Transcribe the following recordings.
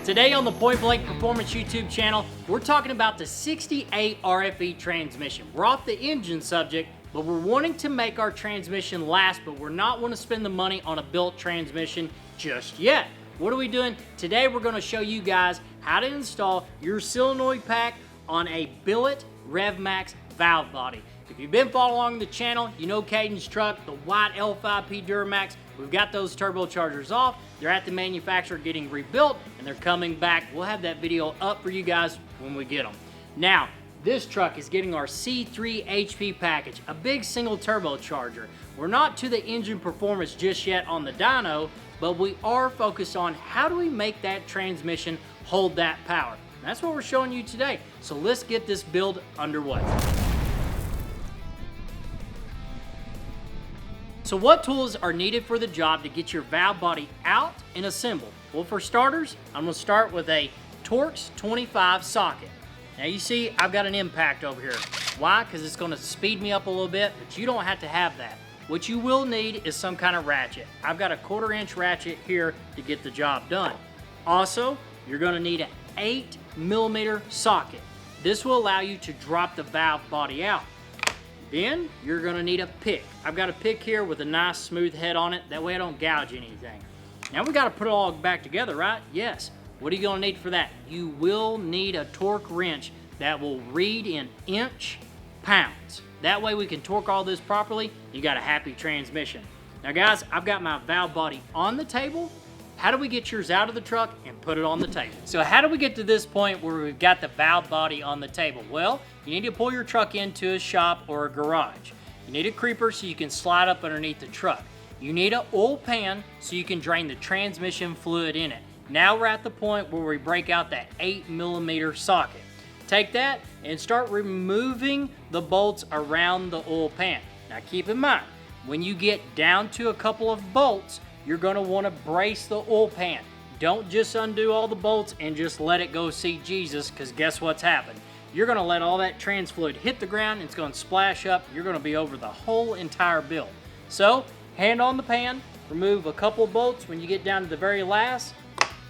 Today on the Point Blank Performance YouTube channel, we're talking about the 68RFE transmission. We're off the engine subject, but we're wanting to make our transmission last, but we're not wanting to spend the money on a built transmission just yet. What are we doing? Today we're going to show you guys how to install your solenoid pack on a billet Revmax valve body. If you've been following along the channel, you know Caden's truck, the white L5P Duramax. We've got those turbochargers off. They're at the manufacturer getting rebuilt, and they're coming back. We'll have that video up for you guys when we get them. Now, this truck is getting our C3 HP package, a big single turbocharger. We're not to the engine performance just yet on the dyno, but we are focused on how do we make that transmission hold that power. And that's what we're showing you today. So let's get this build underway. So what tools are needed for the job to get your valve body out and assembled? Well, for starters, I'm going to start with a Torx 25 socket. Now you see I've got an impact over here. Why? Because it's going to speed me up a little bit, but you don't have to have that. What you will need is some kind of ratchet. I've got a 1/4 inch ratchet here to get the job done. Also, you're going to need an 8mm socket. This will allow you to drop the valve body out. Then you're going to need a pick. I've got a pick here with a nice smooth head on it. That way I don't gouge anything. Now we got to put it all back together, right? Yes. What are you going to need for that? You will need a torque wrench that will read in inch pounds. That way we can torque all this properly. You got a happy transmission. Now guys, I've got my valve body on the table. How do we get yours out of the truck and put it on the table? So how do we get to this point where we've got the valve body on the table? Well, you need to pull your truck into a shop or a garage. You need a creeper so you can slide up underneath the truck. You need an oil pan so you can drain the transmission fluid in it. Now we're at the point where we break out that 8mm socket. Take that and start removing the bolts around the oil pan. Now keep in mind, when you get down to a couple of bolts, you're going to want to brace the oil pan. Don't just undo all the bolts and just let it go see Jesus, because guess what's happened? You're going to let all that trans fluid hit the ground, and it's going to splash up. You're going to be over the whole entire build. So, hand on the pan, remove a couple of bolts. When you get down to the very last,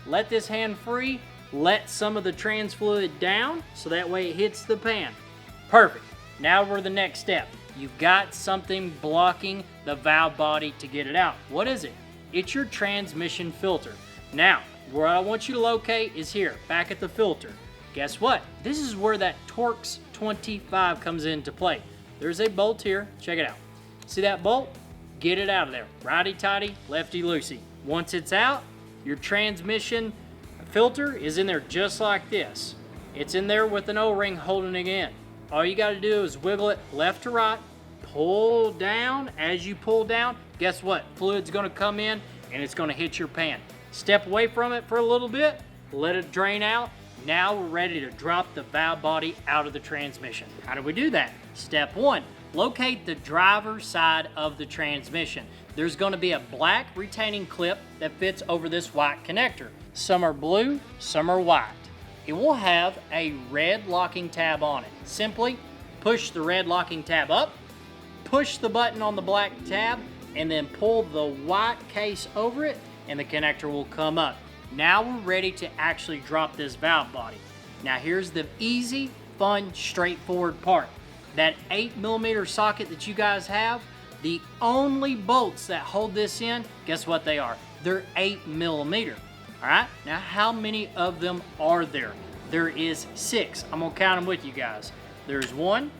let this hand free, let some of the trans fluid down, so that way it hits the pan. Perfect. Now we're the next step. You've got something blocking the valve body to get it out. What is it? It's your transmission filter. Now, where I want you to locate is here, back at the filter. Guess what? This is where that Torx 25 comes into play. There's a bolt here. Check it out. See that bolt? Get it out of there. Righty-tighty, lefty-loosey. Once it's out, your transmission filter is in there just like this. It's in there with an O-ring holding it in. All you got to do is wiggle it left to right, pull down. As you pull down, guess what? Fluid's going to come in and it's going to hit your pan. Step away from it for a little bit, let it drain out. Now we're ready to drop the valve body out of the transmission. How do we do that? Step one, locate the driver's side of the transmission. There's going to be a black retaining clip that fits over this white connector. Some are blue, some are white. It will have a red locking tab on it. Simply push the red locking tab up, push the button on the black tab, and then pull the white case over it, and the connector will come up. Now we're ready to actually drop this valve body. Now here's the easy, fun, straightforward part. That 8mm socket that you guys have, the only bolts that hold this in, guess what they are? They're 8mm. All right, now how many of them are there? There is 6. I'm gonna count them with you guys. There's 1,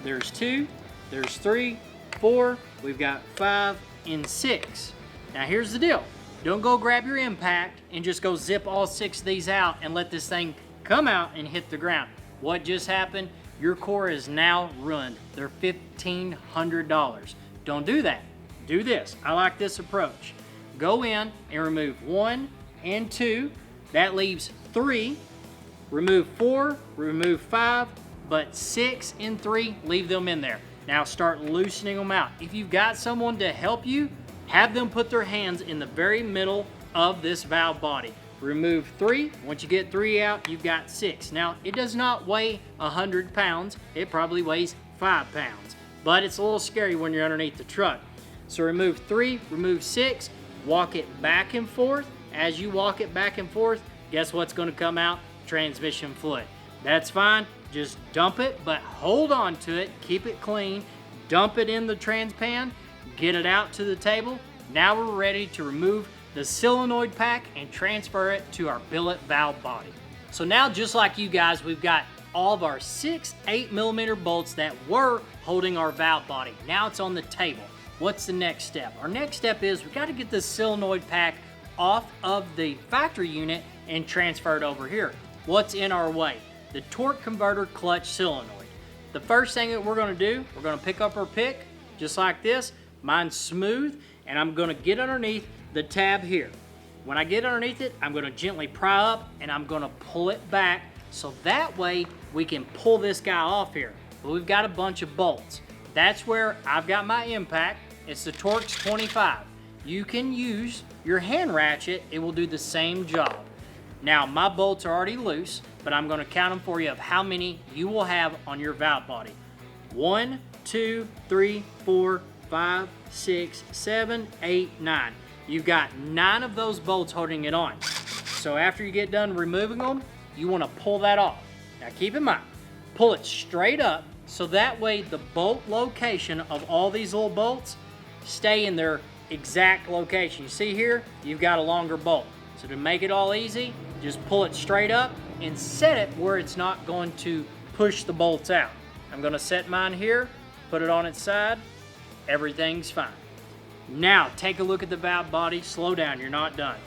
there's 2, there's 3, 4, we've got 5 and 6. Now here's the deal. Don't go grab your impact and just go zip all 6 of these out and let this thing come out and hit the ground. What just happened? Your core is now ruined. They're $1,500. Don't do that. Do this. I like this approach. Go in and remove 1 and 2. That leaves 3. Remove 4, remove 5, but 6 and 3, leave them in there. Now start loosening them out. If you've got someone to help you, have them put their hands in the very middle of this valve body. Remove 3. Once you get 3 out, you've got 6. Now, it does not weigh 100 pounds. It probably weighs 5 pounds. But it's a little scary when you're underneath the truck. So remove 3, remove 6, walk it back and forth. As you walk it back and forth, guess what's going to come out? Transmission fluid. That's fine. Just dump it, but hold on to it. Keep it clean. Dump it in the trans pan. Get it out to the table. Now we're ready to remove the solenoid pack and transfer it to our billet valve body. So now, just like you guys, we've got all of our 6 8mm bolts that were holding our valve body. Now it's on the table. What's the next step? Our next step is we got to get the solenoid pack off of the factory unit and transfer it over here. What's in our way? The torque converter clutch solenoid. The first thing that we're going to do, we're going to pick up our pick just like this. Mine's smooth, and I'm going to get underneath the tab here. When I get underneath it, I'm going to gently pry up and I'm going to pull it back so that way we can pull this guy off here. But we've got a bunch of bolts. That's where I've got my impact. It's the Torx 25. You can use your hand ratchet. It will do the same job. Now, my bolts are already loose, but I'm going to count them for you of how many you will have on your valve body. 1, 2, 3, 4, 5, 6, 7, 8, 9. You've got 9 of those bolts holding it on. So after you get done removing them, you want to pull that off. Now keep in mind, pull it straight up so that way the bolt location of all these little bolts stay in their exact location. You see here, you've got a longer bolt. So to make it all easy, just pull it straight up and set it where it's not going to push the bolts out. I'm going to set mine here, put it on its side. Everything's fine. Now take a look at the valve body. Slow down, you're not done.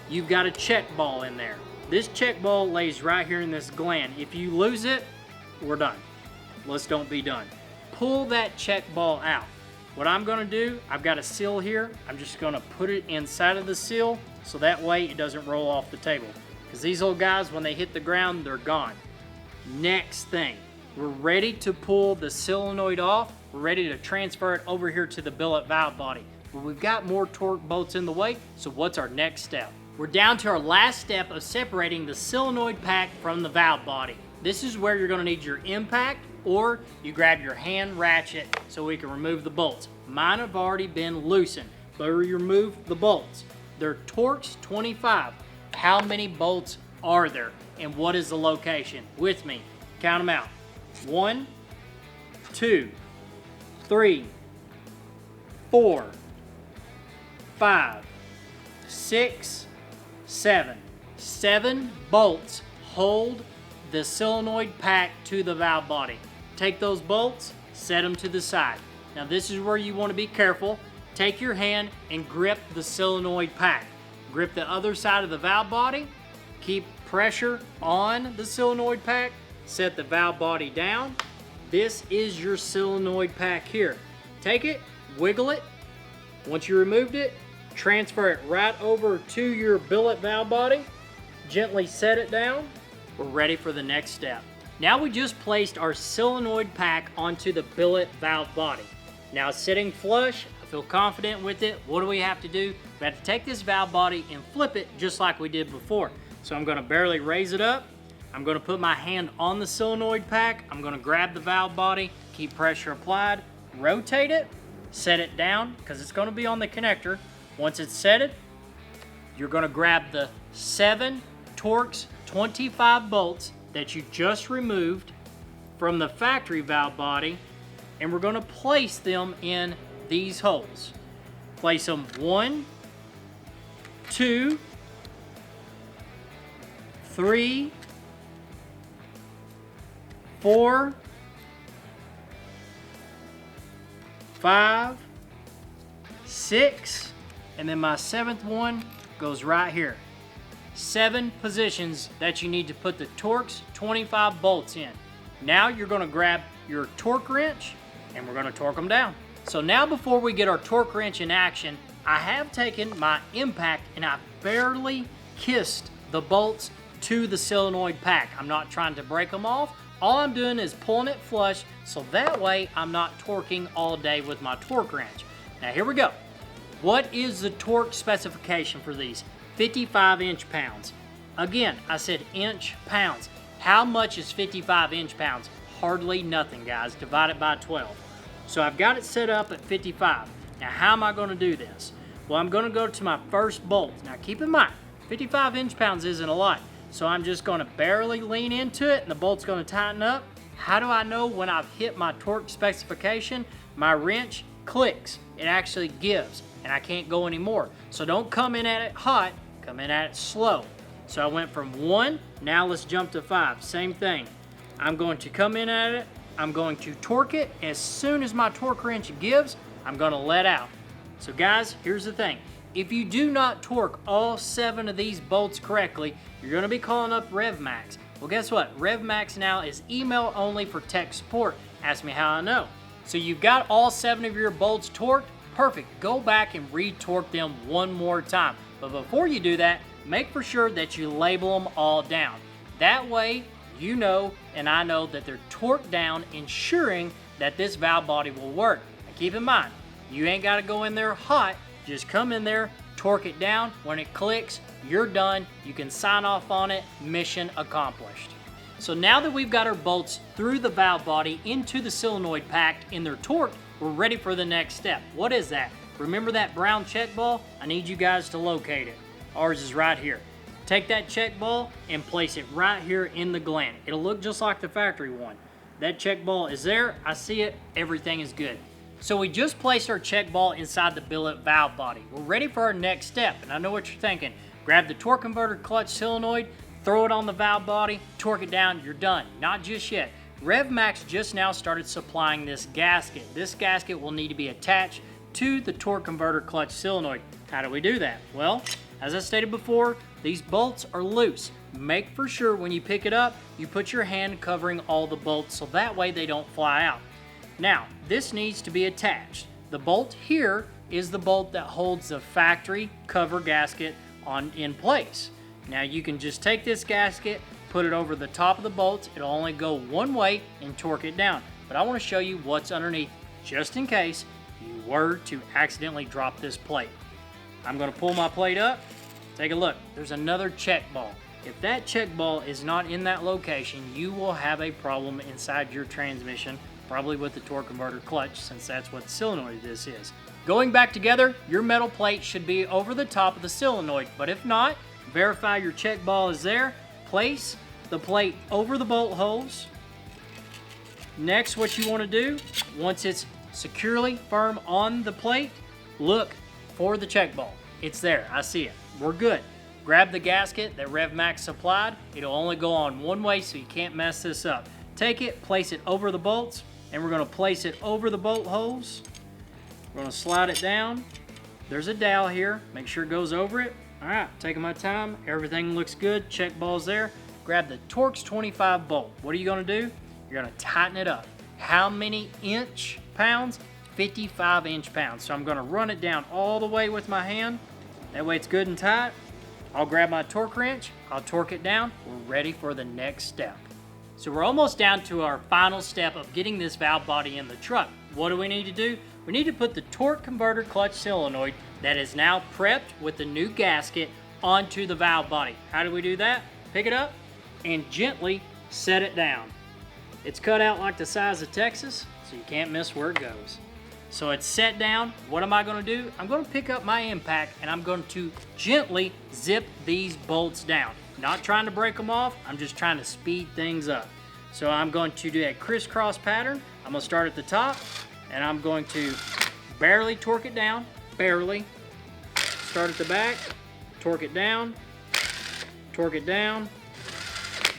You've got a check ball in there. This check ball lays right here in this gland. If you lose it, we're done. Let's don't be done. Pull that check ball out. What I'm going to do, I've got a seal here. I'm just going to put it inside of the seal so that way it doesn't roll off the table. Because these old guys, when they hit the ground, they're gone. Next thing, we're ready to pull the solenoid off. We're ready to transfer it over here to the billet valve body. But we've got more torque bolts in the way, so what's our next step? We're down to our last step of separating the solenoid pack from the valve body. This is where you're going to need your impact, or you grab your hand ratchet so we can remove the bolts. Mine have already been loosened, but we remove the bolts. They're Torx 25. How many bolts are there, and what is the location? With me, count them out. 1, 2, 3, 4, 5, 6, 7. 7 bolts hold the solenoid pack to the valve body. Take those bolts, set them to the side. Now this is where you want to be careful. Take your hand and grip the solenoid pack. Grip the other side of the valve body. Keep pressure on the solenoid pack. Set the valve body down. This is your solenoid pack here. Take it, wiggle it. Once you removed it, transfer it right over to your billet valve body. Gently set it down. We're ready for the next step. Now we just placed our solenoid pack onto the billet valve body. Now sitting flush, I feel confident with it. What do we have to do? We have to take this valve body and flip it just like we did before. So I'm going to barely raise it up. I'm going to put my hand on the solenoid pack. I'm going to grab the valve body, keep pressure applied, rotate it, set it down because it's going to be on the connector. Once it's set, you're going to grab the 7 Torx 25 bolts that you just removed from the factory valve body, and we're going to place them in these holes. Place them 1, 2, 3, 4, 5, 6, and then my 7th one goes right here. 7 positions that you need to put the Torx 25 bolts in. Now you're going to grab your torque wrench and we're going to torque them down. So now before we get our torque wrench in action, I have taken my impact and I barely kissed the bolts to the solenoid pack. I'm not trying to break them off. All I'm doing is pulling it flush so that way I'm not torquing all day with my torque wrench. Now here we go. What is the torque specification for these? 55 inch-pounds. Again, I said inch-pounds. How much is 55 inch-pounds? Hardly nothing, guys. Divide it by 12. So I've got it set up at 55. Now how am I going to do this? Well, I'm going to go to my first bolt. Now keep in mind, 55 inch-pounds isn't a lot. So I'm just gonna barely lean into it and the bolt's gonna tighten up. How do I know when I've hit my torque specification? My wrench clicks, it actually gives, and I can't go anymore. So don't come in at it hot, come in at it slow. So I went from 1, now let's jump to 5, same thing. I'm going to come in at it, I'm going to torque it. As soon as my torque wrench gives, I'm gonna let out. So guys, here's the thing. If you do not torque all 7 of these bolts correctly, you're gonna be calling up Revmax. Well, guess what? Revmax now is email only for tech support. Ask me how I know. So you've got all 7 of your bolts torqued, perfect. Go back and re-torque them one more time. But before you do that, make for sure that you label them all down. That way, you know and I know that they're torqued down, ensuring that this valve body will work. Now keep in mind, you ain't gotta go in there hot, just come in there, torque it down. When it clicks, you're done. You can sign off on it, mission accomplished. So now that we've got our bolts through the valve body into the solenoid packed and they're torqued, we're ready for the next step. What is that? Remember that brown check ball? I need you guys to locate it. Ours is right here. Take that check ball and place it right here in the gland. It'll look just like the factory one. That check ball is there, I see it, everything is good. So we just placed our check ball inside the billet valve body. We're ready for our next step, and I know what you're thinking. Grab the torque converter clutch solenoid, throw it on the valve body, torque it down, you're done. Not just yet. Revmax just now started supplying this gasket. This gasket will need to be attached to the torque converter clutch solenoid. How do we do that? Well, as I stated before, these bolts are loose. Make for sure when you pick it up, you put your hand covering all the bolts so that way they don't fly out. Now, this needs to be attached. The bolt here is the bolt that holds the factory cover gasket in place. Now you can just take this gasket, put it over the top of the bolts. It'll only go one way and torque it down. But I want to show you what's underneath, just in case you were to accidentally drop this plate. I'm going to pull my plate up. Take a look. There's another check ball. If that check ball is not in that location, you will have a problem inside your transmission, probably with the torque converter clutch, since that's what the solenoid this is. Going back together, your metal plate should be over the top of the solenoid, but if not, verify your check ball is there. Place the plate over the bolt holes. Next, what you want to do, once it's securely firm on the plate, look for the check ball. It's there, I see it. We're good. Grab the gasket that Revmax supplied. It'll only go on one way, so you can't mess this up. Take it, place it over the bolts, and we're going to place it over the bolt holes. We're going to slide it down. There's a dowel here. Make sure it goes over it. All right, taking my time. Everything looks good. Check ball's there. Grab the Torx 25 bolt. What are you going to do? You're going to tighten it up. How many inch pounds? 55 inch pounds. So I'm going to run it down all the way with my hand. That way it's good and tight. I'll grab my torque wrench. I'll torque it down. We're ready for the next step. So we're almost down to our final step of getting this valve body in the truck. What do we need to do? We need to put the torque converter clutch solenoid that is now prepped with the new gasket onto the valve body. How do we do that? Pick it up and gently set it down. It's cut out like the size of Texas, so you can't miss where it goes. So it's set down. What am I going to do? I'm going to pick up my impact and I'm going to gently zip these bolts down. Not trying to break them off, I'm just trying to speed things up. So I'm going to do a crisscross pattern. I'm going to start at the top and I'm going to barely torque it down, barely. Start at the back, torque it down, torque it down,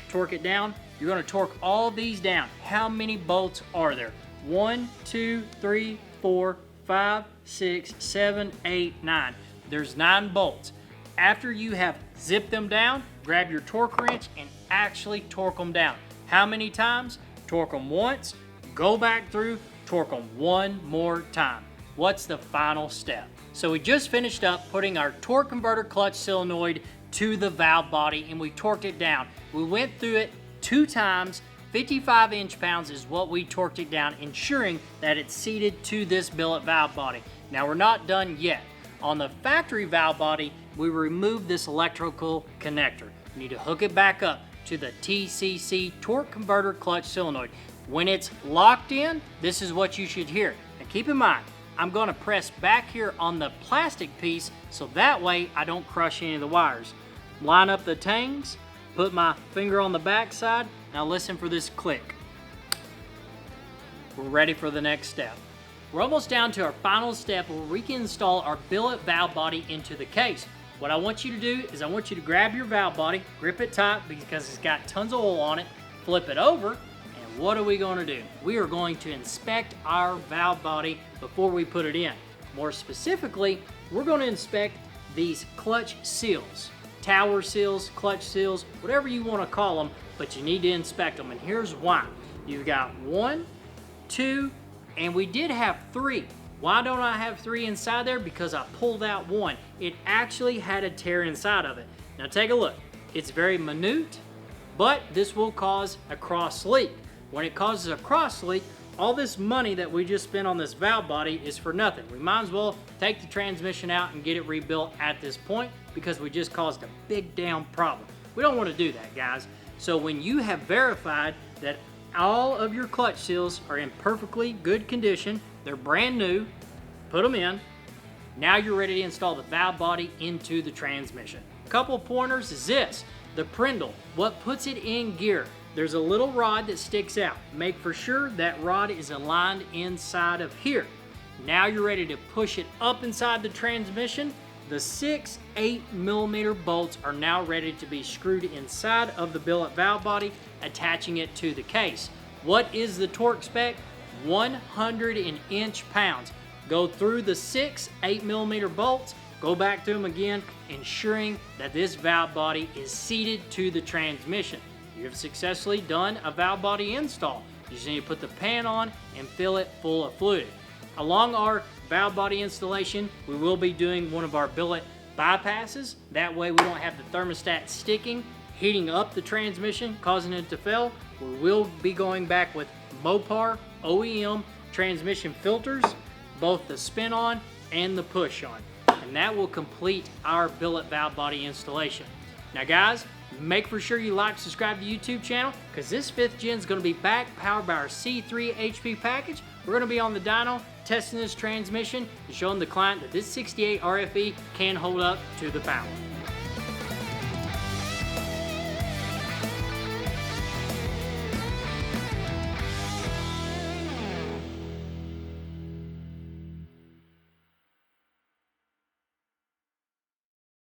torque it down. You're going to torque all these down. How many bolts are there? 1, 2, 3, 4, 5, 6, 7, 8, 9. There's 9 bolts. After you have zipped them down, grab your torque wrench and actually torque them down. How many times? Torque them once, go back through, torque them one more time. What's the final step? So we just finished up putting our torque converter clutch solenoid to the valve body and we torqued it down. We went through it 2 times. 55 inch pounds is what we torqued it down, ensuring that it's seated to this billet valve body. Now we're not done yet. On the factory valve body, we removed this electrical connector. You need to hook it back up to the TCC torque converter clutch solenoid. When it's locked in, this is what you should hear. Now keep in mind, I'm going to press back here on the plastic piece so that way I don't crush any of the wires. Line up the tangs, put my finger on the back side. Now listen for this click. We're ready for the next step. We're almost down to our final step where we can install our billet valve body into the case. What I want you to do is I want you to grab your valve body, grip it tight because it's got tons of oil on it, flip it over, and what are we going to do? We are going to inspect our valve body before we put it in. More specifically, we're going to inspect these clutch seals, tower seals, clutch seals, whatever you want to call them, but you need to inspect them, and here's why. You've got 1, 2, and we did have 3. Why don't I have 3 inside there? Because I pulled out 1. It actually had a tear inside of it. Now take a look. It's very minute, but this will cause a cross leak. When it causes a cross leak, all this money that we just spent on this valve body is for nothing. We might as well take the transmission out and get it rebuilt at this point because we just caused a big damn problem. We don't want to do that, guys. So when you have verified that all of your clutch seals are in perfectly good condition, they're brand new, put them in. Now you're ready to install the valve body into the transmission. Couple pointers is this, the Prindle, what puts it in gear. There's a little rod that sticks out. Make for sure that rod is aligned inside of here. Now you're ready to push it up inside the transmission. The 6 8mm bolts are now ready to be screwed inside of the billet valve body, attaching it to the case. What is the torque spec? 100 inch-pounds. Go through the 6 8mm bolts, go back to them again, ensuring that this valve body is seated to the transmission. You have successfully done a valve body install. You just need to put the pan on and fill it full of fluid. Along our valve body installation, we will be doing one of our billet bypasses. That way we don't have the thermostat sticking, heating up the transmission, causing it to fail. We will be going back with Mopar OEM transmission filters, both the spin-on and the push-on. And that will complete our billet valve body installation. Now guys, make for sure you like, subscribe to the YouTube channel, because this 5th gen is going to be back, powered by our C3 HP package. We're going to be on the dyno, testing this transmission, and showing the client that this 68 RFE can hold up to the power.